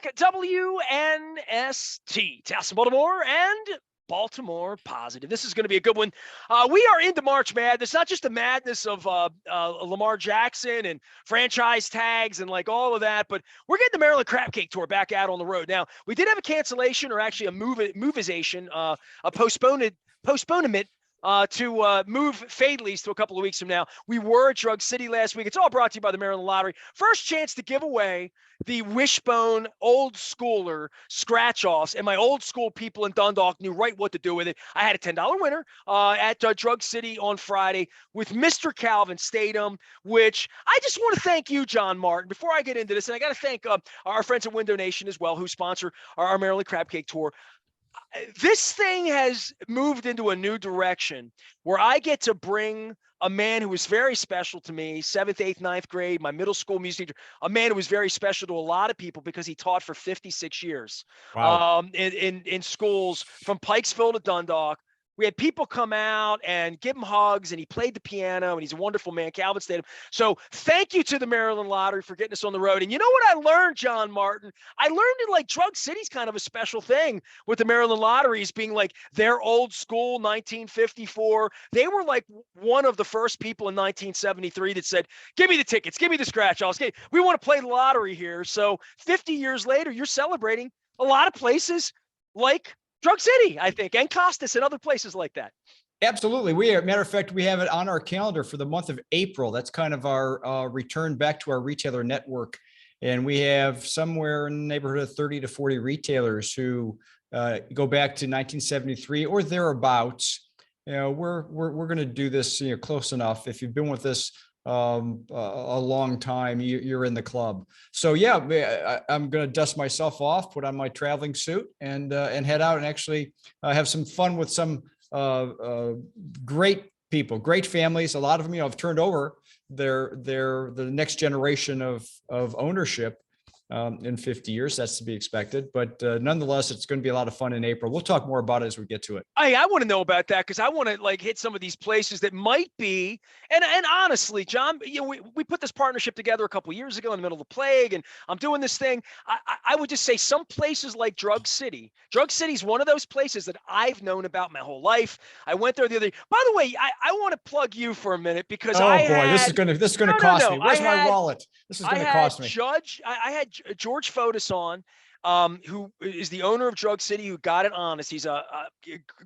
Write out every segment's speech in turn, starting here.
back at WNST, Towson, Baltimore, and Baltimore Positive. This is going to be a good one. We are into March Madness, not just the madness of Lamar Jackson and franchise tags and like all of that, but we're getting the Maryland Crab Cake Tour back out on the road. Now, we did have a cancellation or actually a moveization, a postponement to move Fadley's to a couple of weeks from now. We were at Drug City last week. It's all brought to you by the Maryland Lottery. First chance to give away the Wishbone old schooler scratch-offs, and my old school people in Dundalk knew right what to do with it. I had a $10 winner at Drug City on Friday with Mr. Calvin Statham, which I just want to thank you, John Martin, before I get into this, and I got to thank our friends at Window Nation as well, who sponsor our Maryland Crab Cake Tour. This thing has moved into a new direction where I get to bring a man who was very special to me, 7th, 8th, 9th grade, my middle school music teacher, a man who was very special to a lot of people because he taught for 56 years in schools from Pikesville to Dundalk. We had people come out and give him hugs, and he played the piano, and he's a wonderful man, Calvin Statham. So thank you to the Maryland Lottery for getting us on the road. And you know what I learned, John Martin? I learned that like Drug City's kind of a special thing with the Maryland Lotteries being like their old school 1954. They were like one of the first people in 1973 that said, give me the tickets, give me the scratch-offs. We want to play the lottery here. So 50 years later, you're celebrating a lot of places like Drug City, I think, and Costas and other places like that. Absolutely. Matter of fact, we have it on our calendar for the month of April. That's kind of our return back to our retailer network. And we have somewhere in the neighborhood of 30 to 40 retailers who go back to 1973 or thereabouts. You know, we're going to do this, close enough. If you've been with us a long time, you're in the club. So yeah, I'm going to dust myself off, put on my traveling suit, and head out and actually have some fun with some great people, great families. A lot of them, have turned over the next generation of ownership in 50 years. That's to be expected, but nonetheless, it's going to be a lot of fun in April. We'll talk more about it as we get to it. I want to know about that because I want to like hit some of these places that might be, and honestly, John, we put this partnership together a couple of years ago in the middle of the plague, and I'm doing this thing. I would just say some places like Drug City. Drug City is one of those places that I've known about my whole life. I went there the other day. By the way, I want to plug you for a minute because this is going to cost me. Where's my wallet? This is going to cost me. I had George Fotis on, who is the owner of Drug City, who got it honest. He's a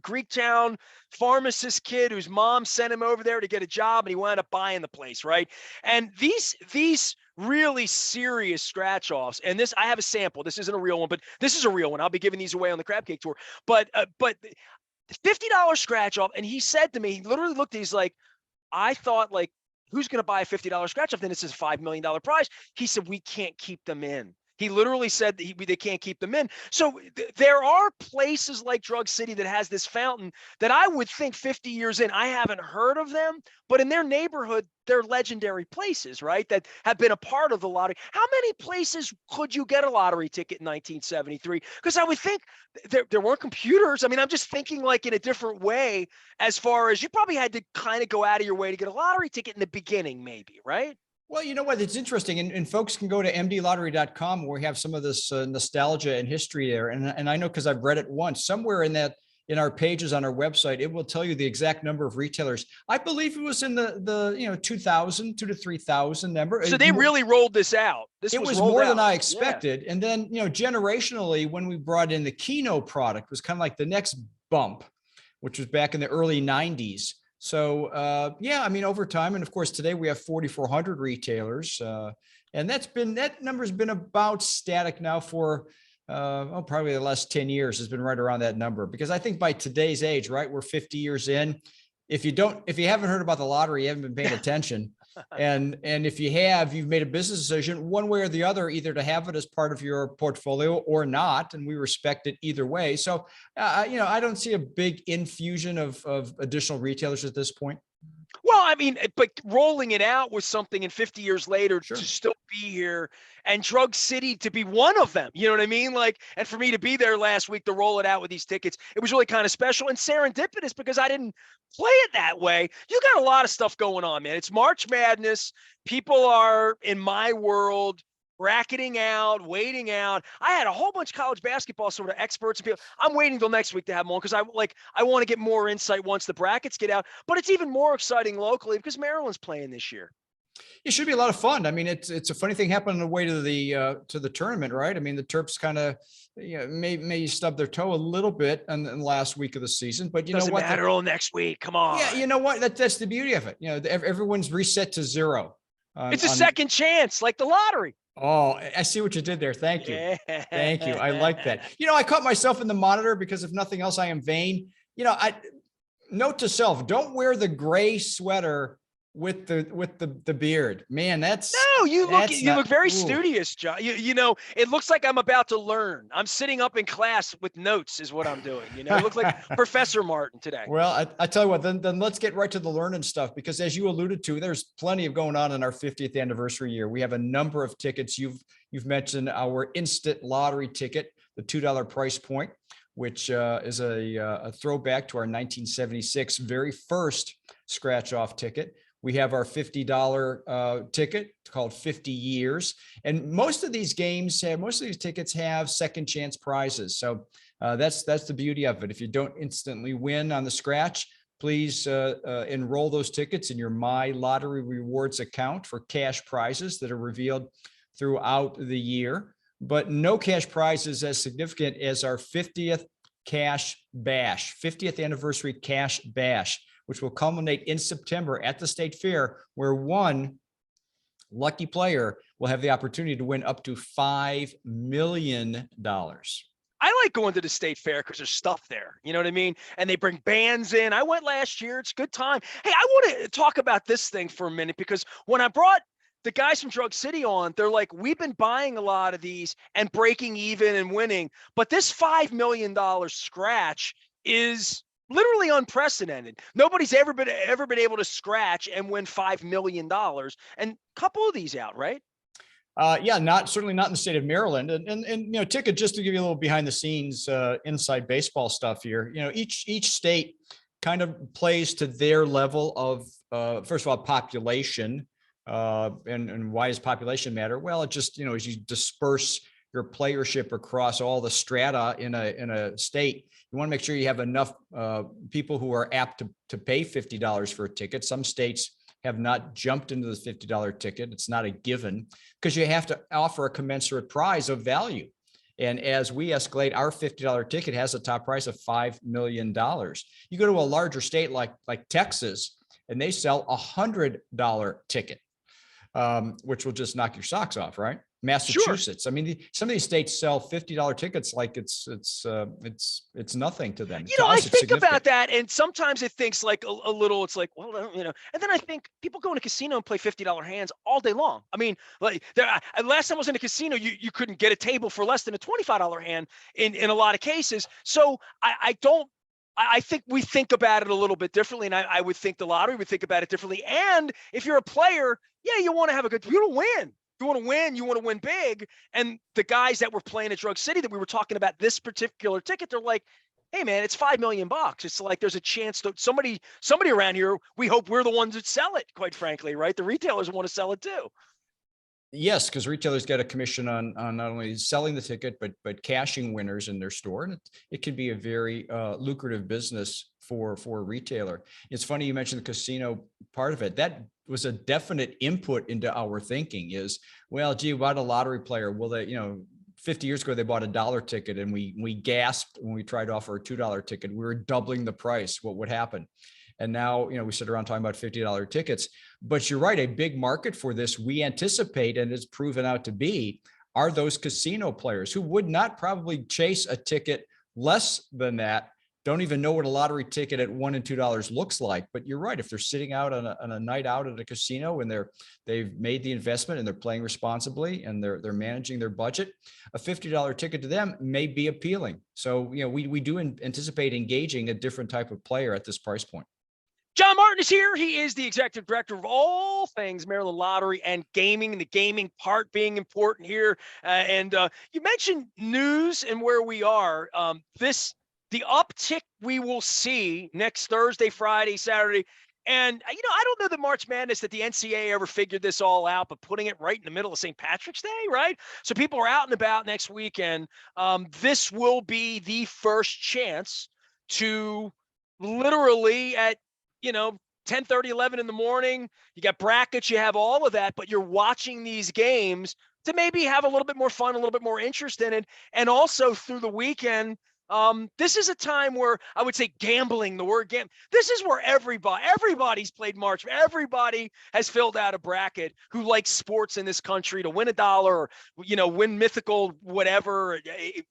Greektown pharmacist kid whose mom sent him over there to get a job, and he wound up buying the place, right? And these really serious scratch-offs, and this, I have a sample. This isn't a real one, but this is a real one. I'll be giving these away on the Crab Cake Tour. But $50 scratch-off, and he said to me, he literally looked, he's like, I thought, like, who's going to buy a $50 scratch-off? Then it says $5 million prize. He said, we can't keep them in. He literally said that they can't keep them in. So there are places like Drug City that has this fountain that I would think 50 years in, I haven't heard of them, but in their neighborhood, they're legendary places, right? That have been a part of the lottery. How many places could you get a lottery ticket in 1973? Because I would think there weren't computers. I mean, I'm just thinking like in a different way, as far as you probably had to kind of go out of your way to get a lottery ticket in the beginning, maybe, right? Well, you know what? It's interesting. And folks can go to mdlottery.com where we have some of this nostalgia and history there. And I know because I've read it once somewhere in our pages on our website, it will tell you the exact number of retailers. I believe it was in the 2,000 to 3,000 number. So they really rolled this out. It was more than I expected. Yeah. And then, generationally, when we brought in the Keno product, was kind of like the next bump, which was back in the early 90s. So, over time, and of course, today we have 4,400 retailers, and that number's been about static now for, probably the last 10 years has been right around that number, because I think by today's age, right, we're 50 years in. If you haven't heard about the lottery, you haven't been paying attention. And if you have, you've made a business decision one way or the other, either to have it as part of your portfolio or not. And we respect it either way. So, I don't see a big infusion of additional retailers at this point. Well, I mean, but rolling it out was something, and 50 years later Sure. to still be here, and Drug City to be one of them, you know what I mean? Like, and for me to be there last week to roll it out with these tickets, it was really kind of special and serendipitous because I didn't play it that way. You got a lot of stuff going on, man. It's March Madness. People are, in my world, bracketing out, waiting out. I had a whole bunch of college basketball sort of experts and people. I'm waiting till next week to have them on because I want to get more insight once the brackets get out. But it's even more exciting locally because Maryland's playing this year. It should be a lot of fun. I mean, it's a funny thing happened on the way to the tournament, right? I mean, the Terps kind of may stub their toe a little bit in the last week of the season, but Doesn't matter all next week. Come on. Yeah, you know what? That's the beauty of it. You know, everyone's reset to zero. It's a second chance, like the lottery. Oh, I see what you did there. Thank you. Yeah. Thank you. I like that. You know, I caught myself in the monitor because if nothing else, I am vain. You know, note to self, don't wear the gray sweater with the beard. Man, you look very studious, John. You know, it looks like I'm about to learn. I'm sitting up in class with notes is what I'm doing. You know, it looks like Professor Martin today. Well, I tell you what, then let's get right to the learning stuff, because as you alluded to, there's plenty of going on in our 50th anniversary year. We have a number of tickets. You've mentioned our instant lottery ticket, the $2 price point, which is a throwback to our 1976 very first scratch off ticket. We have our $50 ticket called 50 years. And most of these tickets have second chance prizes. So that's the beauty of it. If you don't instantly win on the scratch, please enroll those tickets in your My Lottery Rewards account for cash prizes that are revealed throughout the year. But no cash prizes as significant as our 50th cash bash, 50th anniversary cash bash, which will culminate in September at the State Fair, where one lucky player will have the opportunity to win up to $5 million. I like going to the State Fair because there's stuff there. You know what I mean? And they bring bands in. I went last year. It's a good time. Hey, I want to talk about this thing for a minute, because when I brought the guys from Drug City on, they're like, we've been buying a lot of these and breaking even and winning, but this $5 million scratch is literally unprecedented. Nobody's ever been able to scratch and win $5 million. And a couple of these out, right? Yeah, certainly not in the state of Maryland. And you know, Ticket, just to give you a little behind the scenes inside baseball stuff here. You know, each state kind of plays to their level of first of all, population. And why does population matter? Well, it just, you know, as you disperse your playership across all the strata in a state, you want to make sure you have enough people who are apt to pay $50 for a ticket. Some states have not jumped into the $50 ticket. It's not a given, because you have to offer a commensurate prize of value. And as we escalate, our $50 ticket has a top price of $5 million. You go to a larger state like Texas, and they sell $100 ticket, which will just knock your socks off, right? Massachusetts. Sure. I mean, some of these states sell $50 tickets like it's nothing to them. You know, I think about that, and sometimes it thinks like a little. It's like, well, you know, and then I think people go in a casino and play $50 hands all day long. I mean, like last time I was in a casino, you couldn't get a table for less than a $25 hand in a lot of cases. So I think we think about it a little bit differently, and I would think the lottery would think about it differently. And if you're a player, yeah, you want to have a good, you want to win. You want to win. You want to win big. And the guys that were playing at Drug City that we were talking about this particular ticket, they're like, hey, man, it's $5 million. It's like there's a chance that somebody around here, we hope we're the ones that sell it, quite frankly, right? The retailers want to sell it too. Yes, because retailers get a commission on not only selling the ticket, but cashing winners in their store. And it can be a very lucrative business for a retailer. It's funny you mentioned the casino part of it. That was a definite input into our thinking is, well, gee, what a lottery player. Will they, you know, 50 years ago, they bought $1 ticket and we gasped when we tried to offer a $2 ticket. We were doubling the price. What would happen? And now, you know, we sit around talking about $50 tickets, but you're right. A big market for this, we anticipate, and it's proven out to be, are those casino players who would not probably chase a ticket less than that, don't even know what a lottery ticket at $1 and $2 looks like. But you're right. If they're sitting out on a night out at a casino and they've made the investment and they're playing responsibly and they're managing their budget, a $50 ticket to them may be appealing. So, you know, we do anticipate engaging a different type of player at this price point. John Martin is here. He is the executive director of all things Maryland Lottery and gaming, the gaming part being important here. And you mentioned news and where we are. The uptick we will see next Thursday, Friday, Saturday, And, I don't know the March Madness that the NCAA ever figured this all out, but putting it right in the middle of St. Patrick's Day, right? So people are out and about next weekend. This will be the first chance to literally at, 10:30, 11 in the morning, you got brackets, you have all of that, but you're watching these games to maybe have a little bit more fun, a little bit more interest in it. And also through the weekend, this is a time where I would say gambling, the word gambling, this is where everybody's played March. Everybody has filled out a bracket who likes sports in this country to win $1 or, win mythical, whatever,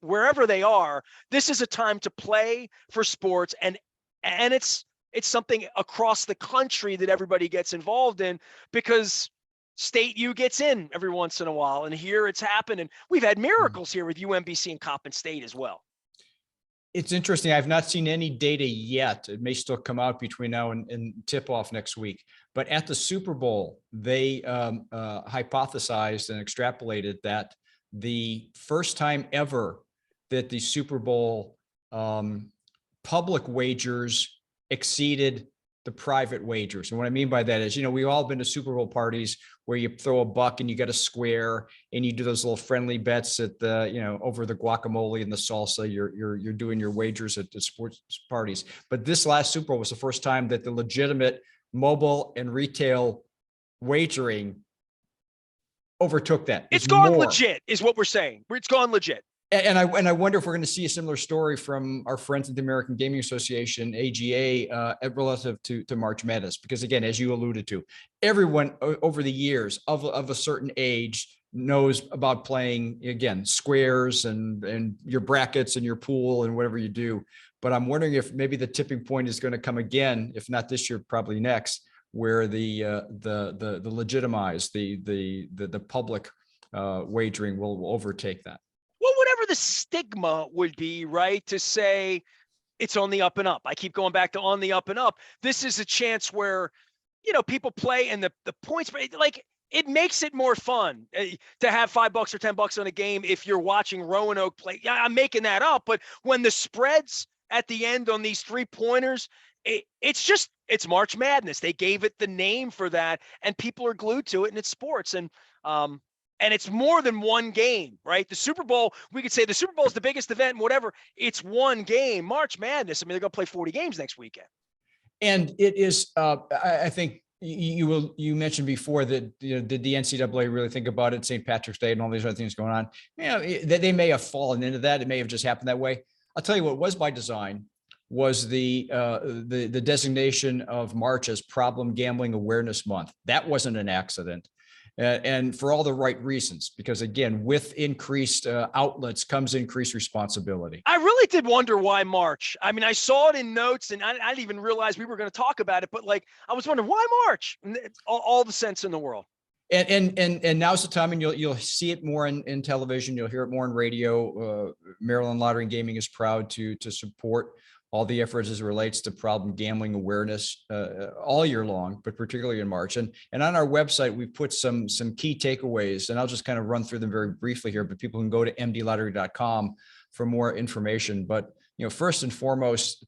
wherever they are. This is a time to play for sports. And it's something across the country that everybody gets involved in, because State U gets in every once in a while. And here it's happened. We've had miracles here with UMBC and Coppin State as well. It's interesting. I've not seen any data yet. It may still come out between now and tip off next week. But at the Super Bowl, they hypothesized and extrapolated that the first time ever that the Super Bowl public wagers exceeded the private wagers. And what I mean by that is, we've all been to Super Bowl parties where you throw a buck and you get a square and you do those little friendly bets at the, over the guacamole and the salsa. You're doing your wagers at the sports parties. But this last Super Bowl was the first time that the legitimate mobile and retail wagering overtook that. It's gone legit, is what we're saying. It's gone legit. And I wonder if we're going to see a similar story from our friends at the American Gaming Association, AGA, relative to March Madness. Because again, as you alluded to, everyone over the years of a certain age knows about playing, again, squares and your brackets and your pool and whatever you do. But I'm wondering if maybe the tipping point is going to come again, if not this year, probably next, where the legitimized, the public wagering will overtake that. Well, whatever the stigma would be, right, to say it's on the up and up. I keep going back to on the up and up. This is a chance where, people play and the points, like, it makes it more fun to have $5 or $10 on a game if you're watching Roanoke play. Yeah, I'm making that up, but when the spreads at the end on these 3-pointers, it's March Madness. They gave it the name for that, and people are glued to it, and it's sports. And it's more than one game, right? The Super Bowl, we could say the Super Bowl is the biggest event and whatever. It's one game. March Madness, they're going to play 40 games next weekend. And it is, I think you mentioned before that, did the NCAA really think about it, St. Patrick's Day and all these other things going on? They may have fallen into that. It may have just happened that way. I'll tell you what was by design was the designation of March as Problem Gambling Awareness Month. That wasn't an accident. And for all the right reasons, because again, with increased outlets comes increased responsibility. I really did wonder why March. I mean, I saw it in notes and I didn't even realize we were going to talk about it, but I was wondering why March. And all the sense in the world. And now's the time, and you'll see it more in television. You'll hear it more in radio. Maryland Lottery and Gaming is proud to support all the efforts as it relates to problem gambling awareness all year long, but particularly in March. And on our website, we put some key takeaways, and I'll just kind of run through them very briefly here, but people can go to mdlottery.com for more information. But, first and foremost,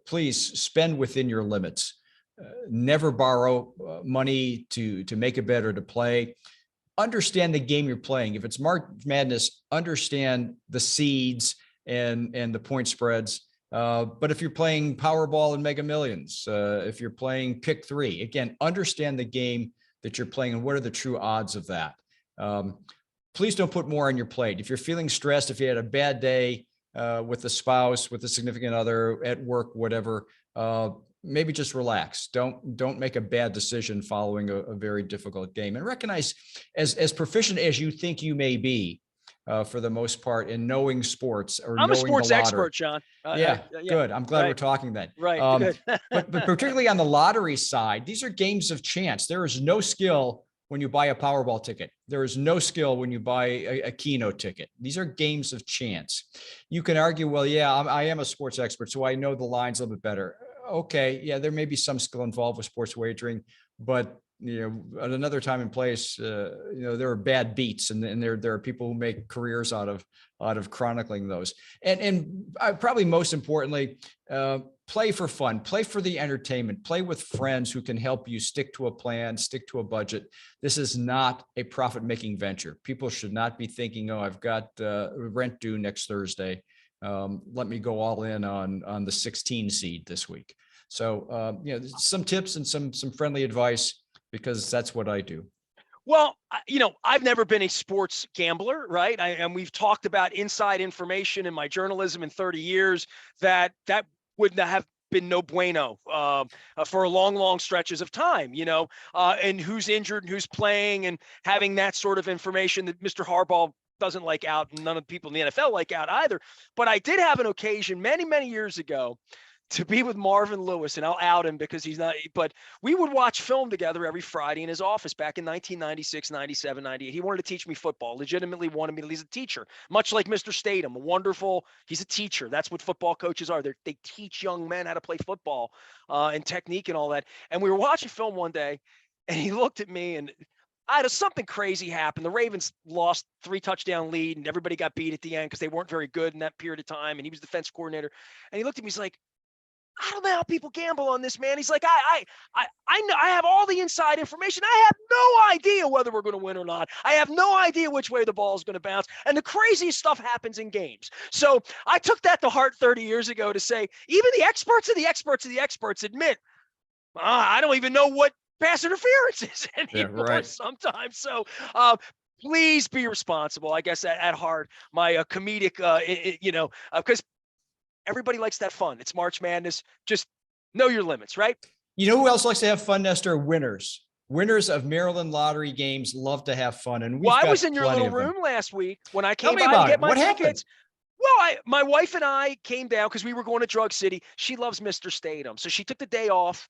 please spend within your limits. Never borrow money to make a bet or to play. Understand the game you're playing. If it's March Madness, understand the seeds and the point spreads. But if you're playing Powerball and Mega Millions, if you're playing Pick 3, again, understand the game that you're playing and what are the true odds of that. Please don't put more on your plate. If you're feeling stressed, if you had a bad day with a spouse, with a significant other, at work, whatever, maybe just relax. Don't make a bad decision following a very difficult game. And recognize, as proficient as you think you may be, for the most part, in knowing sports or I'm a sports expert, John. Yeah, good. I'm glad we're talking then. Right. Good. but particularly on the lottery side, these are games of chance. There is no skill when you buy a Powerball ticket. There is no skill when you buy a Keno ticket. These are games of chance. You can argue, well, yeah, I am a sports expert, so I know the lines a little bit better. Okay, yeah, there may be some skill involved with sports wagering, but at another time and place, there are bad beats, and there are people who make careers out of chronicling those. And probably most importantly, play for fun, play for the entertainment, play with friends who can help you stick to a plan, stick to a budget. This is not a profit-making venture. People should not be thinking, oh, I've got rent due next Thursday. Let me go all in on the 16 seed this week. So, some tips and some friendly advice, because that's what I do. Well, I've never been a sports gambler, right? And we've talked about inside information in my journalism in 30 years that would have been no bueno for long stretches of time, and who's injured and who's playing, and having that sort of information that Mr. Harbaugh doesn't like out, and none of the people in the NFL like out either. But I did have an occasion many years ago to be with Marvin Lewis, and I'll out him because he's not, but we would watch film together every Friday in his office back in 1996, 97, 98. He wanted to teach me football, legitimately wanted me to, he's a teacher, much like Mr. Statham, he's a teacher. That's what football coaches are. They teach young men how to play football and technique and all that. And we were watching film one day, and he looked at me, and something crazy happened. The Ravens lost 3-touchdown lead, and everybody got beat at the end because they weren't very good in that period of time. And he was defense coordinator. And he looked at me, he's like, I don't know how people gamble on this, man. He's like, I know, I have all the inside information. I have no idea whether we're going to win or not. I have no idea which way the ball is going to bounce. And the craziest stuff happens in games. So I took that to heart 30 years ago to say, even the experts of the experts of the experts admit, I don't even know what pass interference is anymore sometimes. So please be responsible. I guess at heart, my comedic, because everybody likes that fun. It's March Madness. Just know your limits, right? You know who else likes to have fun, Nestor? Winners of Maryland lottery games love to have fun. And I was in your little room last week when I came by to get my tickets. Happened? Well, my wife and I came down because we were going to Drug City. She loves Mr. Statham. So she took the day off.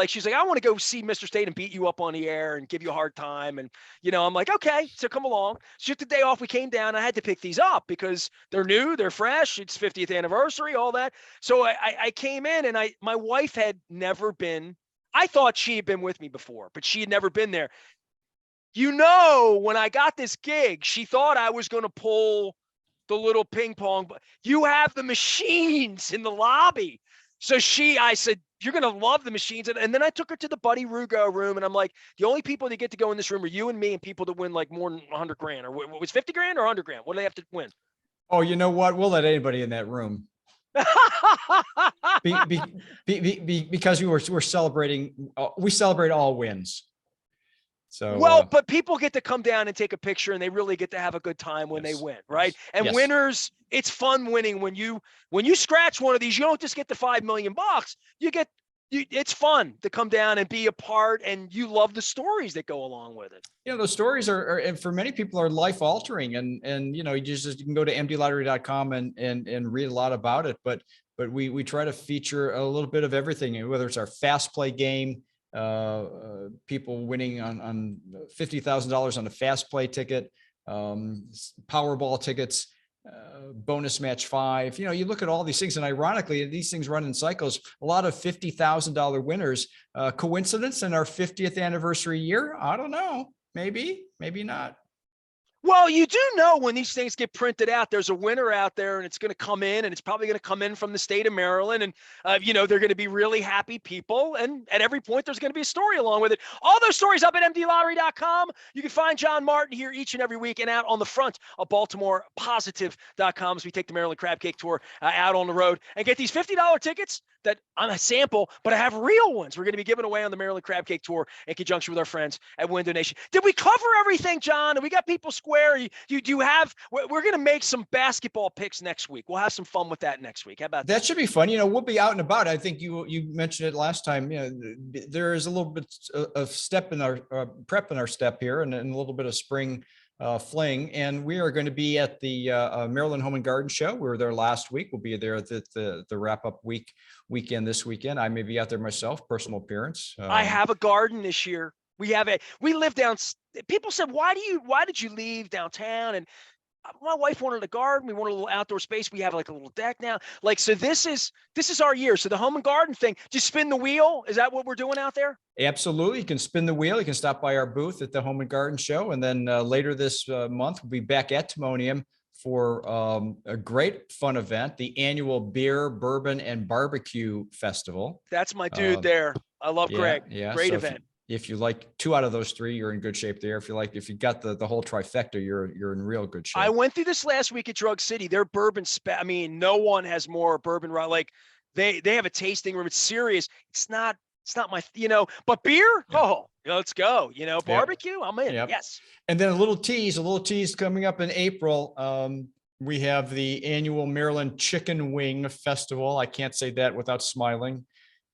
She's like, I want to go see Mr. Statham beat you up on the air and give you a hard time. And, I'm like, okay, so come along. She took the day off. We came down. I had to pick these up because they're new, they're fresh. It's 50th anniversary, all that. So I came in, and my wife had never been, I thought she had been with me before, but she had never been there. When I got this gig, she thought I was going to pull the little ping pong, but you have the machines in the lobby. So I said, you're going to love the machines. And then I took her to the Buddy Rugo room, and I'm like, the only people that get to go in this room are you and me, and people that win like more than 100 grand, or what was 50 grand or 100 grand? What do they have to win? Oh, you know what? We'll let anybody in that room. Because we're celebrating, we celebrate all wins. So, but people get to come down and take a picture, and they really get to have a good time when they win, right? And winners, it's fun winning. When you scratch one of these, you don't just get the $5 million. It's fun to come down and be a part, and you love the stories that go along with it. Those stories are and for many people are life altering, and you can go to mdlottery.com and read a lot about it. But we try to feature a little bit of everything, whether it's our fast play game, people winning on $50,000 on a fast play ticket, Powerball tickets, bonus match 5. You look at all these things, and ironically, these things run in cycles. A lot of $50,000 winners. Coincidence in our 50th anniversary year? I don't know. Maybe not. Well, you do know when these things get printed out, there's a winner out there, and it's going to come in, and it's probably going to come in from the state of Maryland. And, they're going to be really happy people. And at every point, there's going to be a story along with it. All those stories up at mdlottery.com. You can find John Martin here each and every week, and out on the front of BaltimorePositive.com as we take the Maryland Crab Cake Tour out on the road and get these $50 tickets that I'm a sample, but I have real ones we're going to be giving away on the Maryland Crab Cake Tour in conjunction with our friends at Win Donation. Did we cover everything, John? And we got people square. We're going to make some basketball picks next week. We'll have some fun with that next week. How about that? That should be fun. We'll be out and about. I think you mentioned it last time. There is a little bit of step in our prep in our step here, and a little bit of spring fling, and we are going to be at the Maryland Home and Garden Show. We were there last week. We'll be there at the wrap up weekend this weekend. I may be out there myself, personal appearance. I have a garden this year. We live down. People said, why did you leave downtown? And my wife wanted a garden. We wanted a little outdoor space. We have like a little deck now. Like, so this is our year. So the home and garden thing, just spin the wheel. Is that what we're doing out there? Absolutely. You can spin the wheel. You can stop by our booth at the Home and Garden Show. And then later this month, we'll be back at Timonium for a great fun event, the annual Beer, Bourbon, and Barbecue Festival. That's my dude there. I love Greg. Yeah. Great So event. If you like 2 out of those 3, you're in good shape there. If you got the whole trifecta, you're in real good shape. I went through this last week at Drug City. Their bourbon I mean, no one has more bourbon. Like they have a tasting room. It's serious. It's not my, but beer. Yeah. Oh, let's go. Barbecue. Yep. I'm in. Yep. Yes. And then a little tease coming up in April. We have the annual Maryland Chicken Wing Festival. I can't say that without smiling.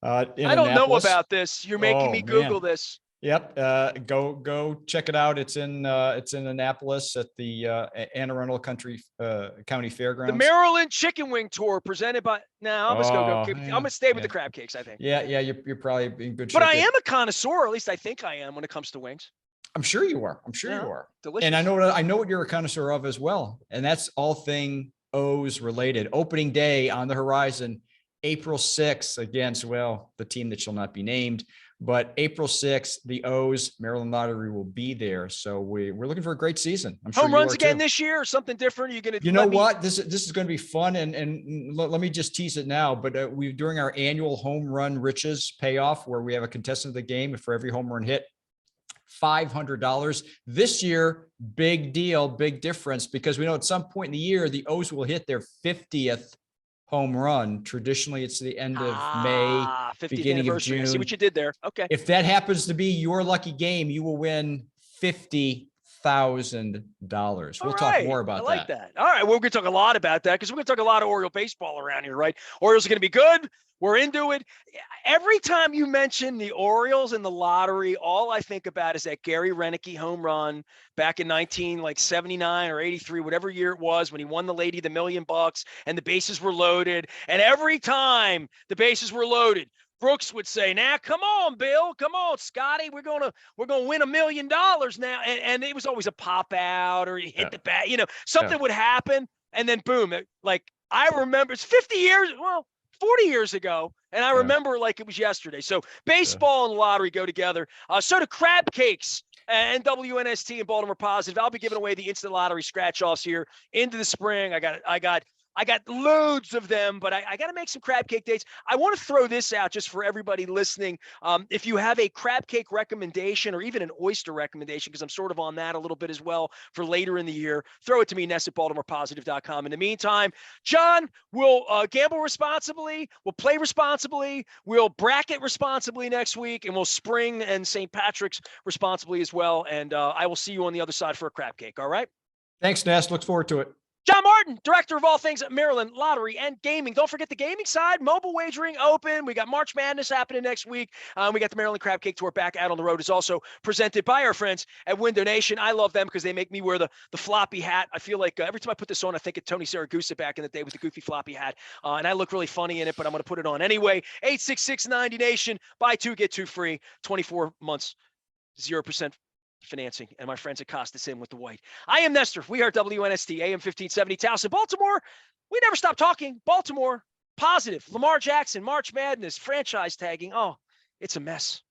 I don't know about this. You're making me Google this. Yep. Go check it out. It's in Annapolis at the Anne Arundel County Fairgrounds. The Maryland Chicken Wing Tour presented by. Now I'm gonna stay with the crab cakes. I think. Yeah. You're probably in good shape. But I am a connoisseur, or at least I think I am when it comes to wings. I'm sure you are. You are. Delicious. And I know what you're a connoisseur of as well. And that's all thing O's related. Opening day on the horizon, April 6th against, the team that shall not be named, but April 6th, the O's Maryland Lottery will be there. So we're looking for a great season. I'm sure home runs again this year or something different. Are you going to, this is going to be fun. And let me just tease it now, but during our annual home run riches payoff, where we have a contestant of the game for every home run hit, $500 this year. Big deal, big difference, because we know at some point in the year, the O's will hit their 50th home run. Traditionally, it's the end of May, beginning of June. I see what you did there. Okay. If that happens to be your lucky game, you will win $50,000. We'll talk more about that. I like that. All right. Well, we're going to talk a lot about that because we're going to talk a lot of Oriole baseball around here, right? Orioles are going to be good. We're into it. Every time you mention the Orioles and the lottery, all I think about is that Gary Renicky home run back in 79 or 83, whatever year it was, when he won the lady the $1 million and the bases were loaded. And every time the bases were loaded, Brooks would say, "Now, come on, Bill, come on, Scotty, we're gonna win $1 million now." And it was always a pop out or he hit the bat, something would happen, and then boom, I remember it's 50 years, 40 years ago, and I remember like it was yesterday. So baseball and lottery go together. So do crab cakes and WNST and Baltimore Positive. I'll be giving away the instant lottery scratch offs here into the spring. I got loads of them, but I got to make some crab cake dates. I want to throw this out just for everybody listening. If you have a crab cake recommendation or even an oyster recommendation, because I'm sort of on that a little bit as well for later in the year, throw it to me, Ness@BaltimorePositive.com. In the meantime, John, we'll gamble responsibly, we'll play responsibly, we'll bracket responsibly next week, and we'll spring and St. Patrick's responsibly as well. And I will see you on the other side for a crab cake. All right? Thanks, Ness. Look forward to it. John Martin, director of all things at Maryland Lottery and Gaming. Don't forget the gaming side, mobile wagering open. We got March Madness happening next week. We got the Maryland Crab Cake Tour back out on the road. It's also presented by our friends at Window Nation. I love them because they make me wear the floppy hat. I feel like every time I put this on, I think of Tony Saragusa back in the day with the goofy floppy hat. And I look really funny in it, but I'm going to put it on anyway. 866-90-NATION. Buy 2, get 2 free. 24 months, 0% financing, and my friends at Costas in with the white. I am Nestor. We are WNST AM 1570 Towson, Baltimore. We never stop talking. Baltimore Positive. Lamar Jackson, March Madness, franchise tagging. Oh, it's a mess.